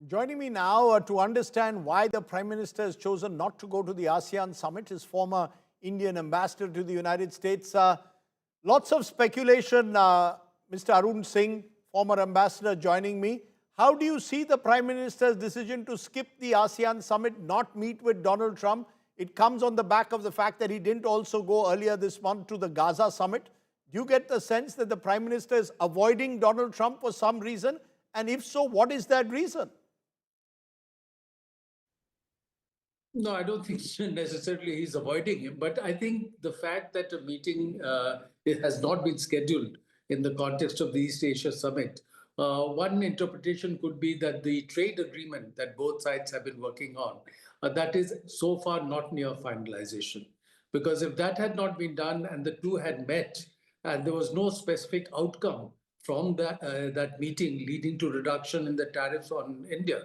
Joining me now to understand why the Prime Minister has chosen not to go to the ASEAN summit is former Indian ambassador to the United States. Lots of speculation. Mr. Arun Singh, former ambassador, joining me. How do you see the Prime Minister's decision to skip the ASEAN summit, not meet with Donald Trump? It comes on the back of the fact that he didn't also go earlier this month to the Gaza summit. Do you get the sense that the Prime Minister is avoiding Donald Trump for some reason? And if so, what is that reason? No, I don't think necessarily he's avoiding him, but I think the fact that a meeting it has not been scheduled in the context of the East Asia Summit, one interpretation could be that the trade agreement that both sides have been working on, that is so far not near finalization. Because if that had not been done and the two had met and there was no specific outcome from that meeting leading to reduction in the tariffs on India,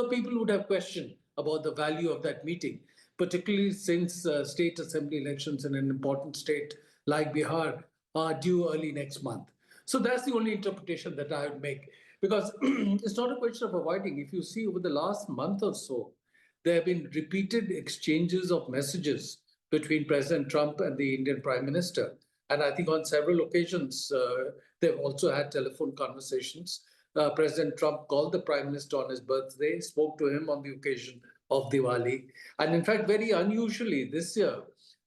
people would have questioned about the value of that meeting, particularly since state assembly elections in an important state like Bihar are due early next month. So that's the only interpretation that I would make, because it's not a question of avoiding. If you see over the last month or so, there have been repeated exchanges of messages between President Trump and the Indian Prime Minister. And I think on several occasions, they've also had telephone conversations. President Trump called the Prime Minister on his birthday, spoke to him on the occasion of Diwali. And in fact, very unusually this year,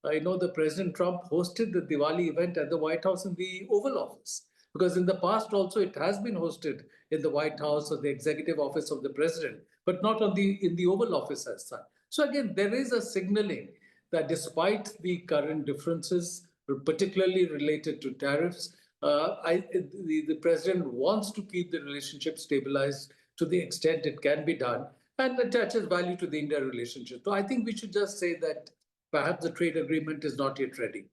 the President Trump hosted the Diwali event at the White House in the Oval Office. Because in the past also it has been hosted in the White House or the executive office of the president, but not in the Oval Office as such. So again, there is a signaling that despite the current differences, particularly related to tariffs, the president wants to keep the relationship stabilized to the extent it can be done and attaches value to the India relationship. So I think we should just say that perhaps the trade agreement is not yet ready.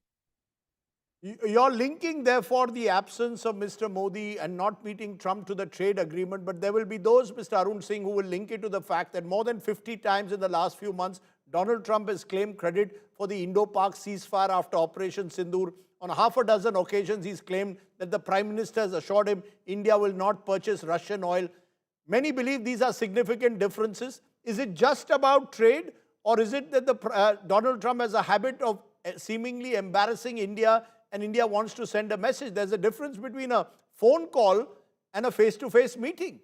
You're linking, therefore, the absence of Mr. Modi and not meeting Trump to the trade agreement, but there will be those, Mr. Arun Singh, who will link it to the fact that more than 50 times in the last few months, Donald Trump has claimed credit for the Indo-Pak ceasefire after Operation Sindoor. On half a dozen occasions, he's claimed that the Prime Minister has assured him India will not purchase Russian oil. Many believe these are significant differences. Is it just about trade, or is it that Donald Trump has a habit of seemingly embarrassing India and India wants to send a message? There's a difference between a phone call and a face-to-face meeting.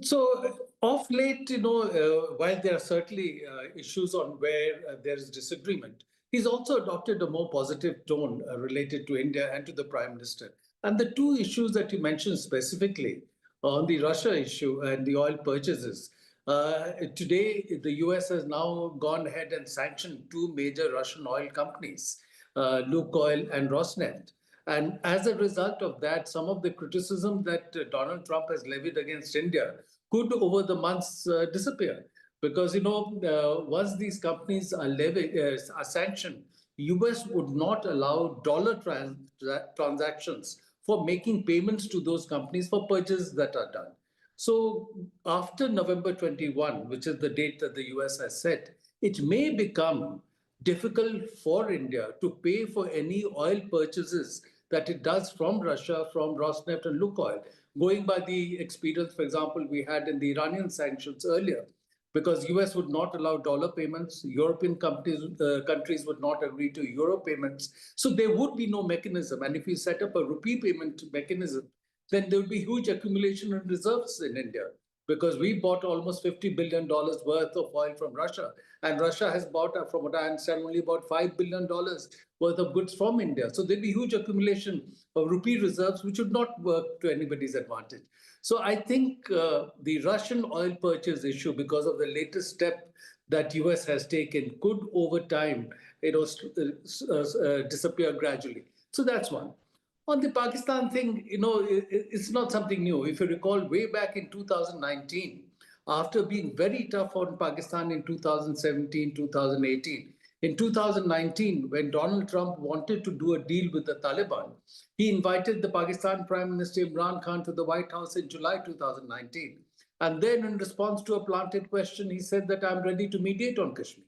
So of late, while there are certainly issues on where there is disagreement, he's also adopted a more positive tone related to India and to the Prime Minister. And the two issues that you mentioned specifically on the Russia issue and the oil purchases, today the US has now gone ahead and sanctioned two major Russian oil companies, Lukoil and Rosneft. And as a result of that, some of the criticism that Donald Trump has levied against India could, over the months, disappear. Because, once these companies are sanctioned, US would not allow dollar transactions for making payments to those companies for purchases that are done. So after November 21, which is the date that the US has set, it may become difficult for India to pay for any oil purchases that it does from Russia, from Rosneft and Lukoil, going by the experience, for example, we had in the Iranian sanctions earlier, because US would not allow dollar payments, European countries would not agree to euro payments. So there would be no mechanism. And if you set up a rupee payment mechanism, then there would be huge accumulation of reserves in India, because we bought almost $50 billion worth of oil from Russia. And Russia has bought, from what I understand, only about $5 billion worth of goods from India. So there'd be huge accumulation of rupee reserves, which would not work to anybody's advantage. So I think the Russian oil purchase issue, because of the latest step that US has taken, could over time disappear gradually. So that's one. On the Pakistan thing, it's not something new. If you recall, way back in 2019, after being very tough on Pakistan in 2017, 2018, in 2019, when Donald Trump wanted to do a deal with the Taliban, he invited the Pakistan Prime Minister Imran Khan to the White House in July 2019. And then in response to a planted question, he said that I'm ready to mediate on Kashmir.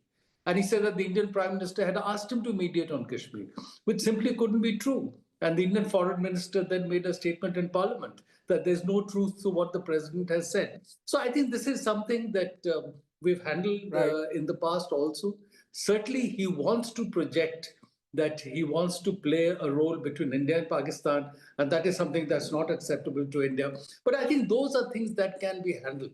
And he said that the Indian Prime Minister had asked him to mediate on Kashmir, which simply couldn't be true. And the Indian foreign minister then made a statement in parliament that there's no truth to what the president has said. So I think this is something that we've handled Right. in the past also. Certainly, he wants to project that he wants to play a role between India and Pakistan, and that is something that's not acceptable to India. But I think those are things that can be handled.